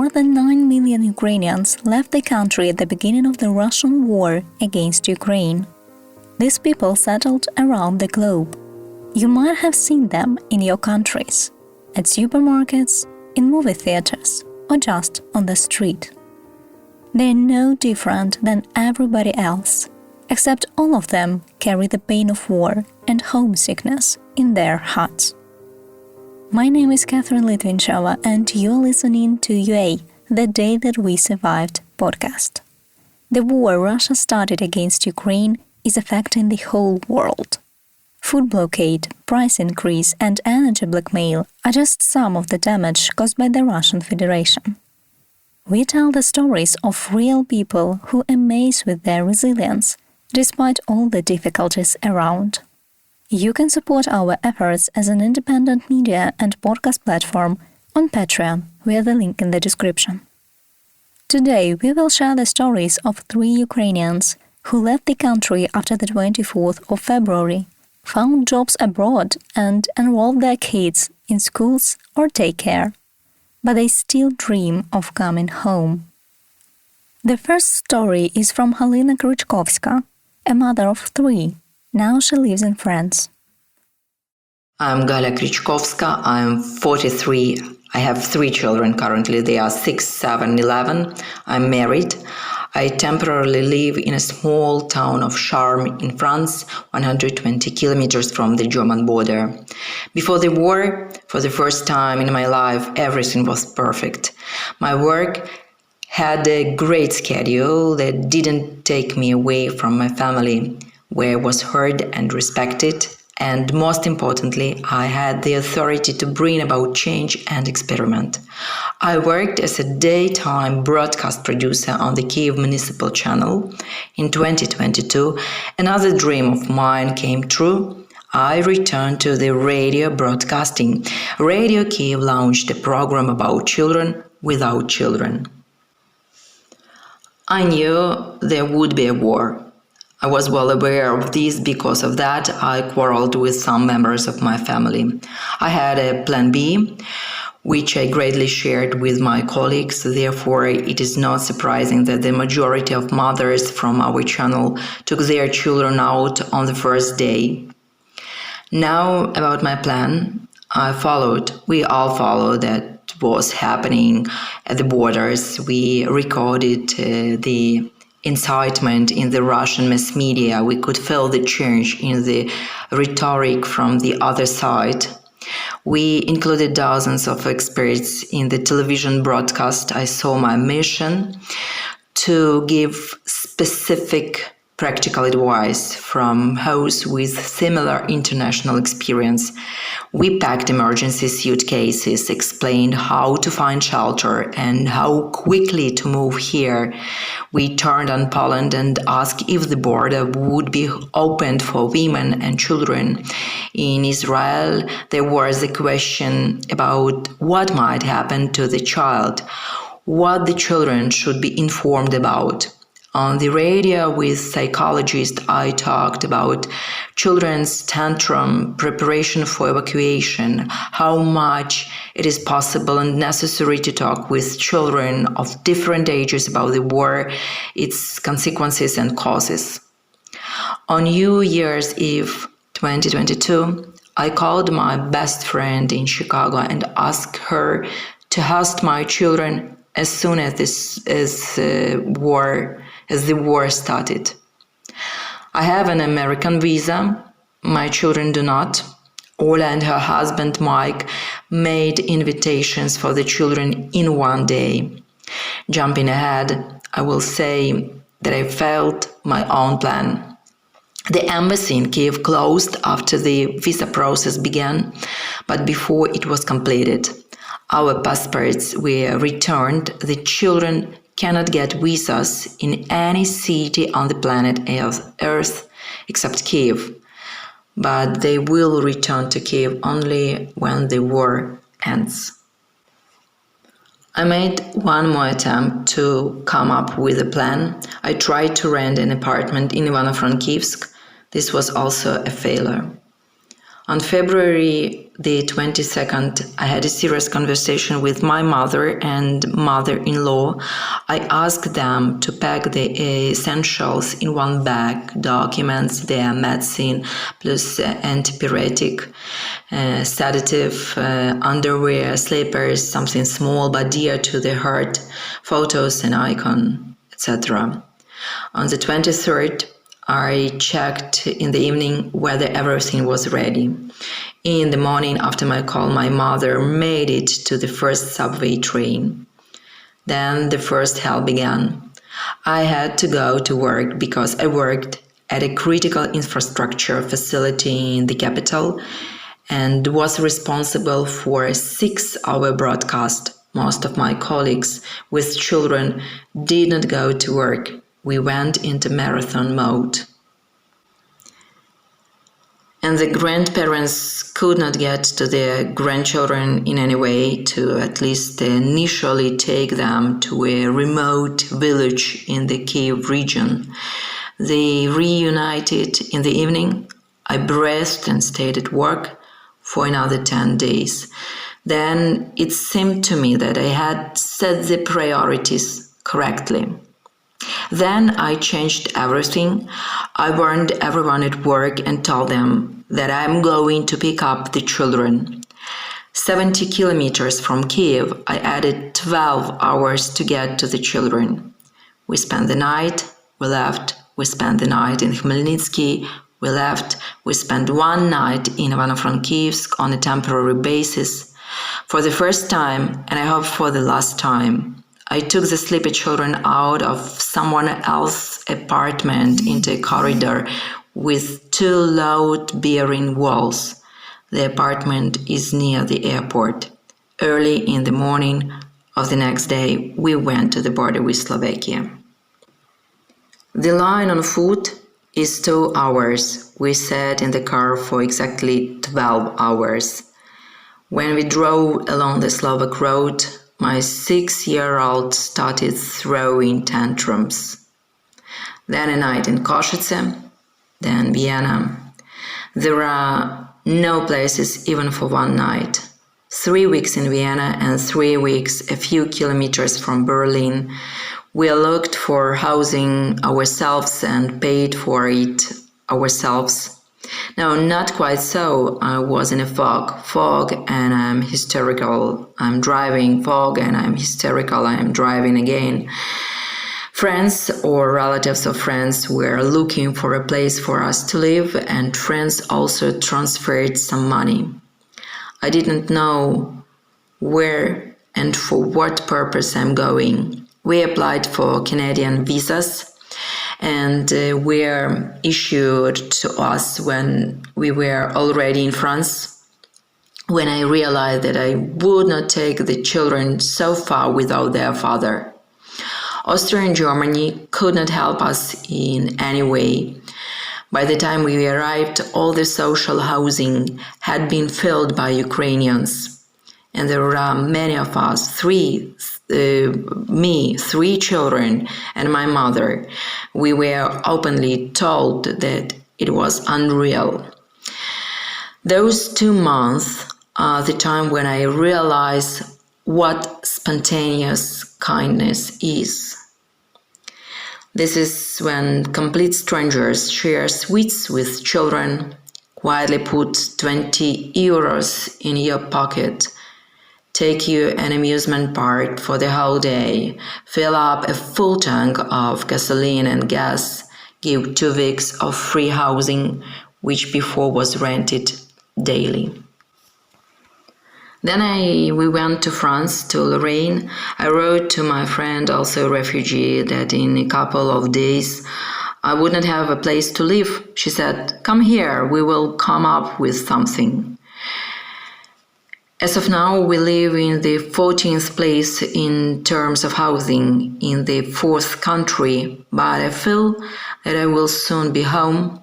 more than 9 million Ukrainians left the country at the beginning of the Russian war against Ukraine. These people settled around the globe. You might have seen them in your countries, at supermarkets, in movie theaters, or just on the street. They are no different than everybody else, except all of them carry the pain of war and homesickness in their hearts. My name is Catherine Litvinchova, and you're listening to UA, The Day That We Survived podcast. The war Russia started against Ukraine is affecting the whole world. Food blockade, price increase, and energy blackmail are just some of the damage caused by the Russian Federation. We tell the stories of real people who amaze with their resilience, despite all the difficulties around. You can support our efforts as an independent media and podcast platform on Patreon via the link in the description. Today, we will share the stories of 3 Ukrainians who left the country after the 24th of February, found jobs abroad, and enrolled their kids in schools or daycare, but they still dream of coming home. The first story is from Halyna, a mother of 3. Now she lives in France. I'm Galia Krychkovska. I'm 43. I have 3 children currently. They are 6, 7, 11. I'm married. I temporarily live in a small town of Charmes in France, 120 kilometers from the German border. Before the war, for the first time in my life, everything was perfect. My work had a great schedule that didn't take me away from my family, where I was heard and respected, and most importantly, I had the authority to bring about change and experiment. I worked as a daytime broadcast producer on the Kyiv Municipal Channel. In 2022, another dream of mine came true. I returned to the radio broadcasting. Radio Kyiv launched a program about children without children. I knew there would be a war. I was well aware of this. Because of that, I quarreled with some members of my family. I had a plan B, which I greatly shared with my colleagues. Therefore, it is not surprising that the majority of mothers from our channel took their children out on the first day. Now, about my plan, we all followed that was happening at the borders. We recorded the incitement in the Russian mass media. We could feel the change in the rhetoric from the other side. We included dozens of experts in the television broadcast. I saw my mission to give specific practical advice from hosts with similar international experience. We packed emergency suitcases, explained how to find shelter and how quickly to move here. We turned on Poland and asked if the border would be opened for women and children. In Israel, there was a question about what might happen to the child, what the children should be informed about. On the radio with psychologists, I talked about children's tantrum, preparation for evacuation, how much it is possible and necessary to talk with children of different ages about the war, its consequences and causes. On New Year's Eve 2022, I called my best friend in Chicago and asked her to host my children as soon as the war started. I have an American visa. My children do not. Olga and her husband Mike made invitations for the children in one day. Jumping ahead, I will say that I failed my own plan. The embassy in Kyiv closed after the visa process began, but before it was completed. Our passports were returned. The children cannot get visas in any city on the planet Earth except Kyiv, but they will return to Kyiv only when the war ends. I made one more attempt to come up with a plan. I tried to rent an apartment in Ivano-Frankivsk. This was also a failure. On February the 22nd, I had a serious conversation with my mother and mother-in-law. I asked them to pack the essentials in one bag: documents, their medicine, plus antipyretic, sedative, underwear, slippers, something small but dear to the heart, photos, an icon, etc. On the 23rd, I checked in the evening whether everything was ready. In the morning after my call, my mother made it to the first subway train. Then the first hell began. I had to go to work because I worked at a critical infrastructure facility in the capital and was responsible for a 6-hour broadcast. Most of my colleagues with children did not go to work. We went into marathon mode. And the grandparents could not get to their grandchildren in any way to at least initially take them to a remote village in the Kiev region. They reunited in the evening. I breathed and stayed at work for another 10 days. Then it seemed to me that I had set the priorities correctly. Then I changed everything. I warned everyone at work and told them that I'm going to pick up the children. 70 kilometers from Kiev, I added 12 hours to get to the children. We spent the night, we left. We spent the night in Khmelnytsky, we left. We spent one night in Ivano-Frankivsk on a temporary basis. For the first time, and I hope for the last time, I took the sleepy children out of someone else's apartment into a corridor with 2 load-bearing walls. The apartment is near the airport. Early in the morning of the next day, we went to the border with Slovakia. The line on foot is 2 hours. We sat in the car for exactly 12 hours. When we drove along the Slovak road, my 6-year-old started throwing tantrums. Then a night in Košice, then Vienna. There are no places even for one night. 3 weeks in Vienna and 3 weeks a few kilometers from Berlin. We looked for housing ourselves and paid for it ourselves. No, not quite so. I was in a fog and I'm hysterical. I'm driving, fog and I'm hysterical. I'm driving again. Friends or relatives of friends were looking for a place for us to live, and friends also transferred some money. I didn't know where and for what purpose I'm going. We applied for Canadian visas and were issued to us when we were already in France. When I realized that I would not take the children so far without their father. Austria and Germany could not help us in any way. By the time we arrived, all the social housing had been filled by Ukrainians. And there were many of us, 3 children and my mother. We were openly told that it was unreal. Those 2 months are the time when I realized what spontaneous kindness is. This is when complete strangers share sweets with children, quietly put 20 euros in your pocket, take you an amusement park for the whole day, fill up a full tank of gasoline and gas, give 2 weeks of free housing, which before was rented daily. Then we went to France, to Lorraine. I wrote to my friend, also a refugee, that in a couple of days I would not have a place to live. She said, "Come here, we will come up with something." As of now, we live in the 14th place in terms of housing in the 4th country, but I feel that I will soon be home.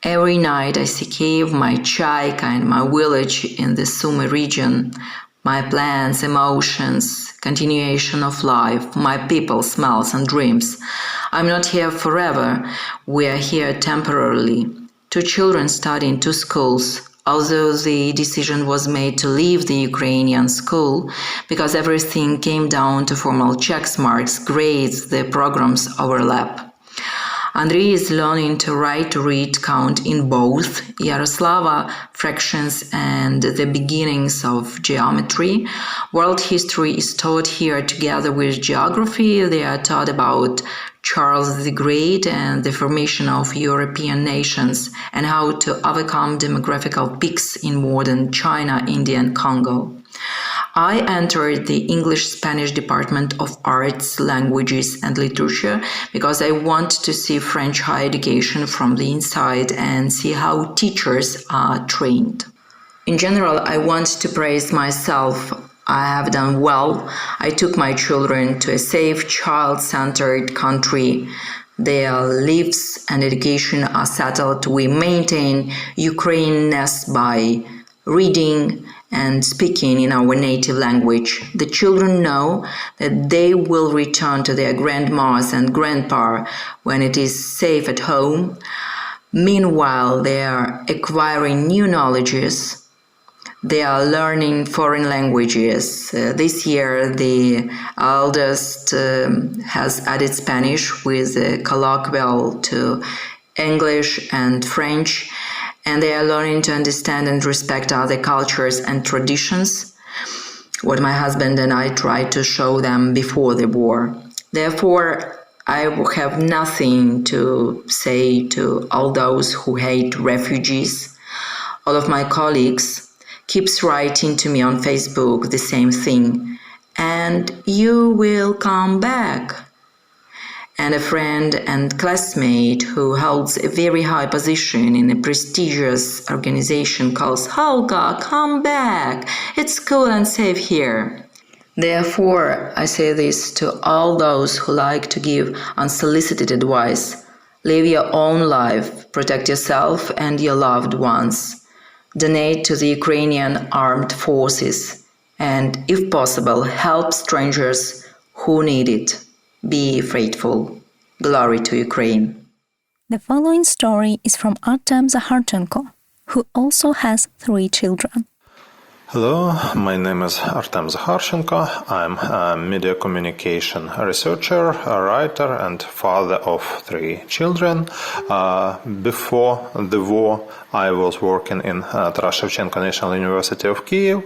Every night I see Kiev, my Chaika and my village in the Sumy region, my plans, emotions, continuation of life, my people, smells and dreams. I'm not here forever, we are here temporarily. 2 children study in 2 schools. Although the decision was made to leave the Ukrainian school because everything came down to formal checks marks, grades, the programs overlap. Andrei is learning to write, read, count in both Yaroslava, fractions, and the beginnings of geometry. World history is taught here together with geography. They are taught about Charles the Great and the formation of European nations and how to overcome demographical peaks in modern China, India, and Congo. I entered the English-Spanish Department of Arts, Languages and Literature because I want to see French higher education from the inside and see how teachers are trained. In general, I want to praise myself. I have done well. I took my children to a safe, child-centered country. Their lives and education are settled. We maintain Ukrainianness by reading and speaking in our native language. The children know that they will return to their grandmas and grandpa when it is safe at home. Meanwhile, they are acquiring new knowledges. They are learning foreign languages. This year, the eldest has added Spanish with a colloquial to English and French, and they are learning to understand and respect other cultures and traditions, what my husband and I tried to show them before the war. Therefore, I have nothing to say to all those who hate refugees. All of my colleagues keeps writing to me on Facebook the same thing, and you will come back. And a friend and classmate who holds a very high position in a prestigious organization calls, Olga, come back. It's cool and safe here. Therefore, I say this to all those who like to give unsolicited advice. Live your own life, protect yourself and your loved ones. Donate to the Ukrainian armed forces and, if possible, help strangers who need it. Be faithful. Glory to Ukraine. The following story is from Artem Zaharchenko, who also has 3 children. Hello, my name is Artem Zaharchenko. I'm a media communication researcher, a writer, and father of 3 children. Before the war, I was working in Taras Shevchenko National University of Kyiv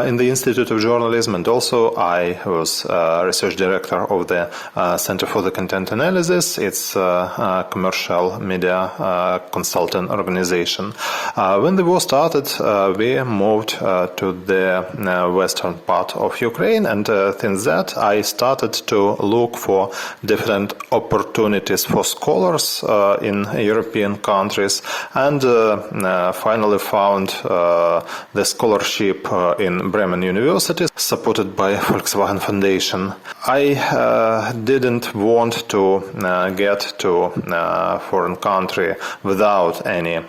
in the Institute of Journalism, and also I was research director of the Center for the Content Analysis. It's a commercial media consultant organization. When the war started, we moved to the western part of Ukraine, and since that I started to look for different opportunities for scholars in European countries, and finally found the scholarship in Bremen University, supported by Volkswagen Foundation. I didn't want to get to a foreign country without any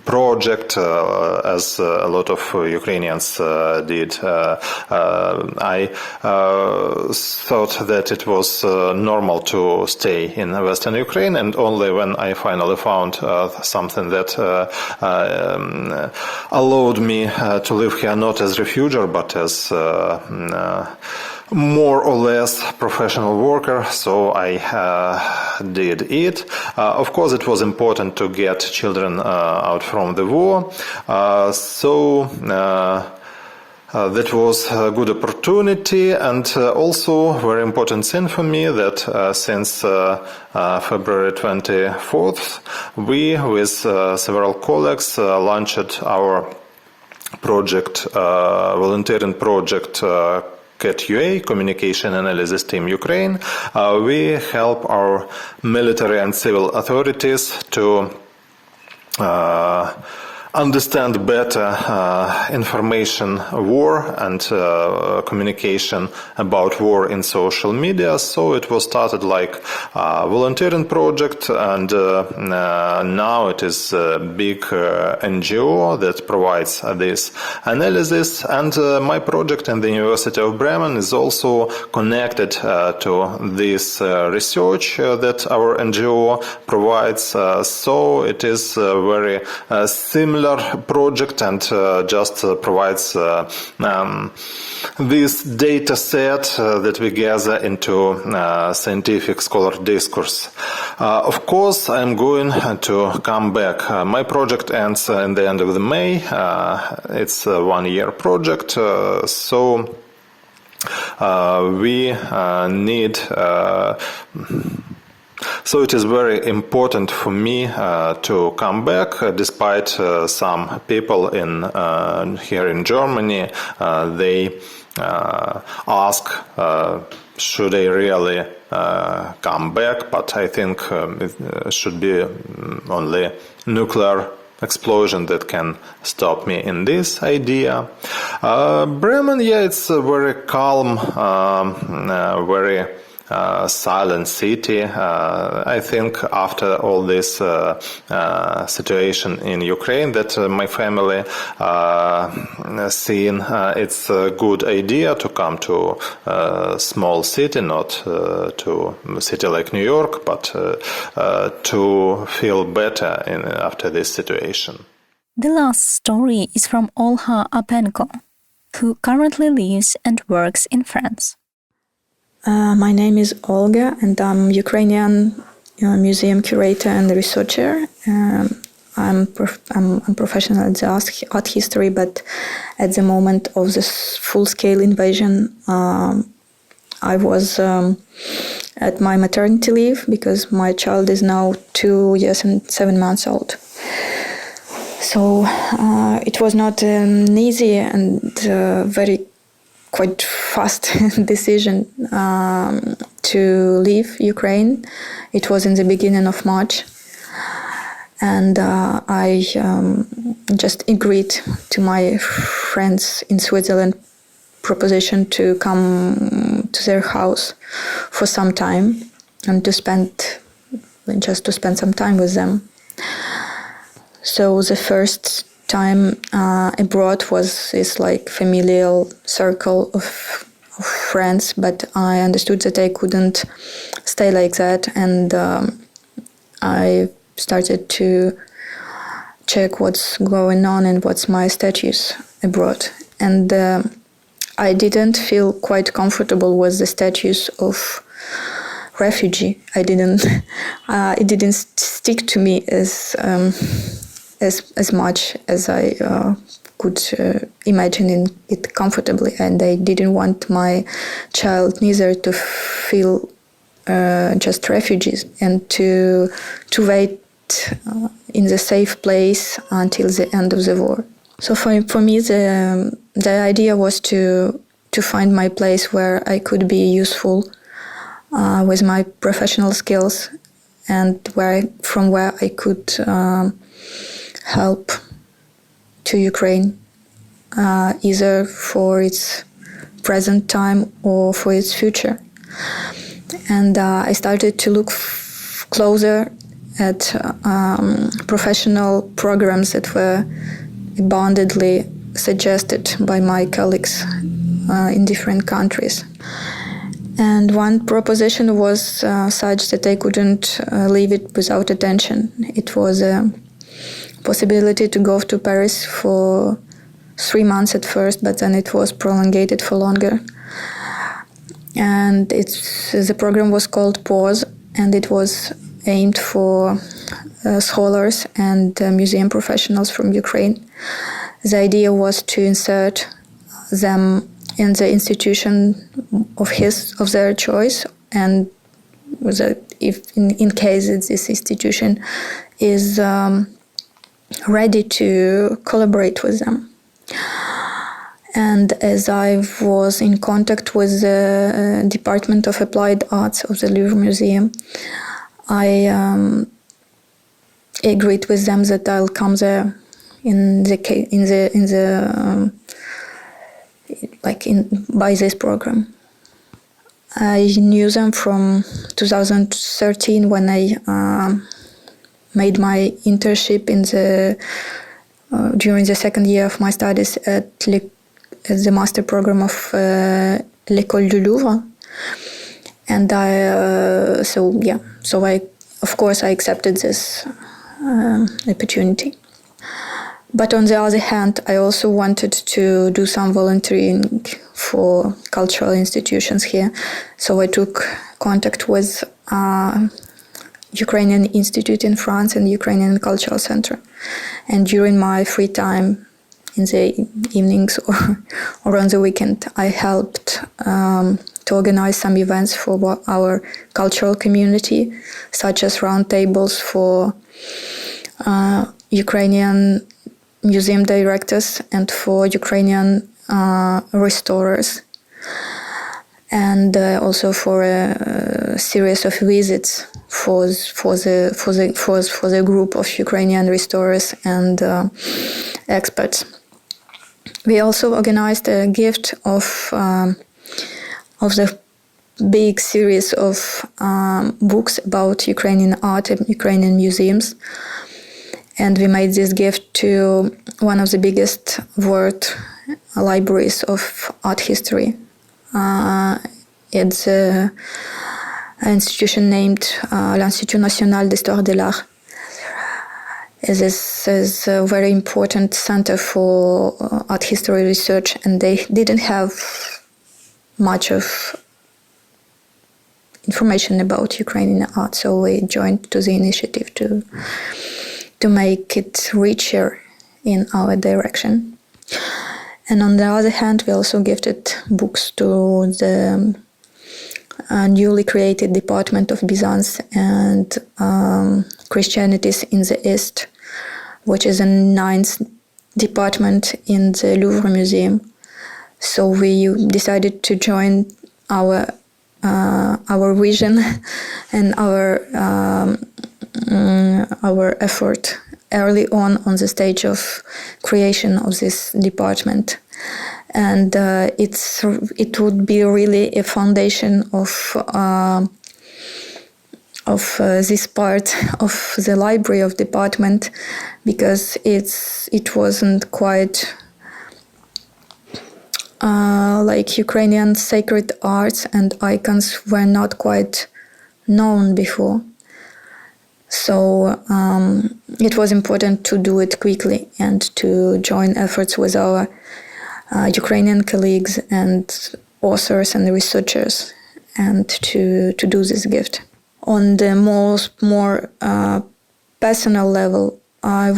project, as a lot of Ukrainians did. I thought that it was normal to stay in Western Ukraine, and only when I finally found something that allowed me to live here not as refugee but as more or less professional worker, so I did it. Of course, it was important to get children out from the war, so that was a good opportunity, and also very important thing for me that since February 24th, we with several colleagues launched our project, volunteering project, CAT-UA, Communication Analysis Team Ukraine. We help our military and civil authorities to understand better information war and communication about war in social media. So it was started like a volunteering project, and now it is a big NGO that provides this analysis. And my project in the University of Bremen is also connected to this research that our NGO provides. So it is very similar similar project and just provides this data set that we gather into scientific scholar discourse. Of course, I'm going to come back. My project ends in the end of the May. It's a one-year project, so we need. So it is very important for me to come back, despite some people here in Germany, they ask, should I really come back? But I think it should be only nuclear explosion that can stop me in this idea. Bremen, it's a very calm, very silent city. I think after all this situation in Ukraine that my family seen, it's a good idea to come to a small city, not to a city like New York, but to feel better after this situation. The last story is from Olga Apenko, who currently lives and works in France. My name is Olga, and I'm Ukrainian museum curator and researcher. I'm professional at the art history, but at the moment of this full-scale invasion, I was at my maternity leave because my child is now 2 years and 7 months old. So it was not an easy and quite fast decision to leave Ukraine. It was in the beginning of March, and I just agreed to my friends in Switzerland proposition to come to their house for some time and to spend some time with them. So the first time abroad was this familial circle of friends, but I understood that I couldn't stay like that, and I started to check what's going on and what's my status abroad. And I didn't feel quite comfortable with the status of refugee. It didn't stick to me as much as I could imagine it comfortably, and I didn't want my child neither to feel just refugees and to wait in the safe place until the end of the war. So for me, the idea was to find my place where I could be useful with my professional skills, and from where I could help to Ukraine, either for its present time or for its future. And I started to look closer at professional programs that were abundantly suggested by my colleagues in different countries. And one proposition was such that I couldn't leave it without attention. It was a possibility to go to Paris for 3 months at first, but then it was prolongated for longer. And the program was called PAUSE, and it was aimed for scholars and museum professionals from Ukraine. The idea was to insert them in the institution of their choice, and if in case this institution is ready to collaborate with them. And as I was in contact with the Department of Applied Arts of the Louvre Museum, I agreed with them that I'll come there by this program. I knew them from 2013 when I made my internship during the second year of my studies at the master program of l'École du Louvre, and I accepted this opportunity. But on the other hand, I also wanted to do some volunteering for cultural institutions here. So I took contact with Ukrainian Institute in France and Ukrainian Cultural Center. And during my free time in the evenings or on the weekend, I helped to organize some events for our cultural community, such as roundtables for Ukrainian museum directors and for Ukrainian restorers, and also for a series of visits for the group of Ukrainian restorers and experts. We also organized a gift of the big series of books about Ukrainian art and Ukrainian museums. And we made this gift to one of the biggest world libraries of art history. It's an institution named l'Institut National d'Histoire de l'Art. This is a very important center for art history research, and they didn't have much of information about Ukrainian art, so we joined to the initiative to make it richer in our direction. And on the other hand, we also gifted books to the newly created Department of Byzance and Christianities in the East, which is a 9th department in the Louvre Museum. So we decided to join our vision and our effort early on the stage of creation of this department. And it would be really a foundation of this part of the library of department, because it wasn't quite like Ukrainian sacred arts and icons were not quite known before. So it was important to do it quickly and to join efforts with our Ukrainian colleagues and authors and researchers, and to do this gift. On the more personal level, I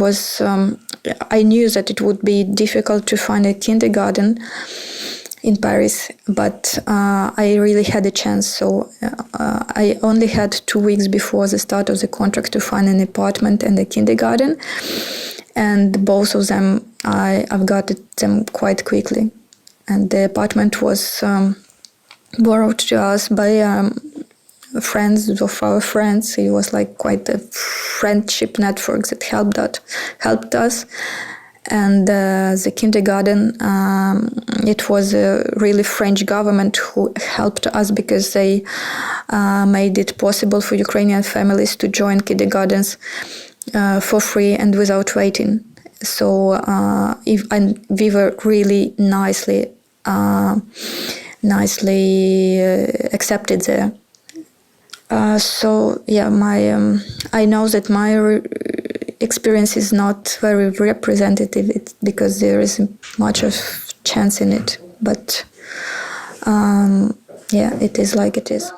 knew that it would be difficult to find a kindergarten in Paris, but I really had a chance. So I only had 2 weeks before the start of the contract to find an apartment and a kindergarten, and both of them I've got them quite quickly. And the apartment was borrowed to us by friends of our friends. It was like quite a friendship network that helped us. And the kindergarten, it was a really French government who helped us, because they made it possible for Ukrainian families to join kindergartens for free and without waiting. So we were really nicely accepted there. So yeah, I know that my experience is not very representative, because there isn't much of chance in it. But yeah, it is like it is.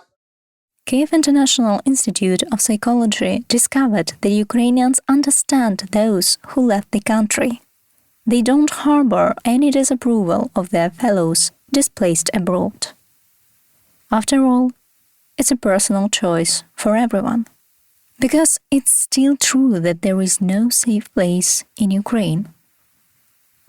Kyiv International Institute of Psychology discovered that Ukrainians understand those who left the country. They don't harbor any disapproval of their fellows displaced abroad. After all, it's a personal choice for everyone. Because it's still true that there is no safe place in Ukraine.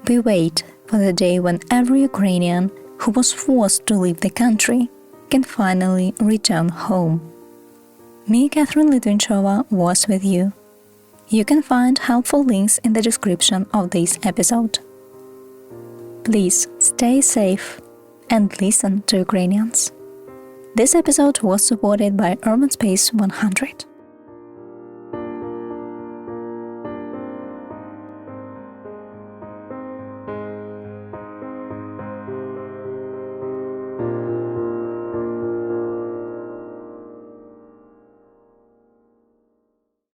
We wait for the day when every Ukrainian who was forced to leave the country can finally return home. Me, Catherine Litvinchova, was with you. You can find helpful links in the description of this episode. Please stay safe and listen to Ukrainians. This episode was supported by Urban Space 100.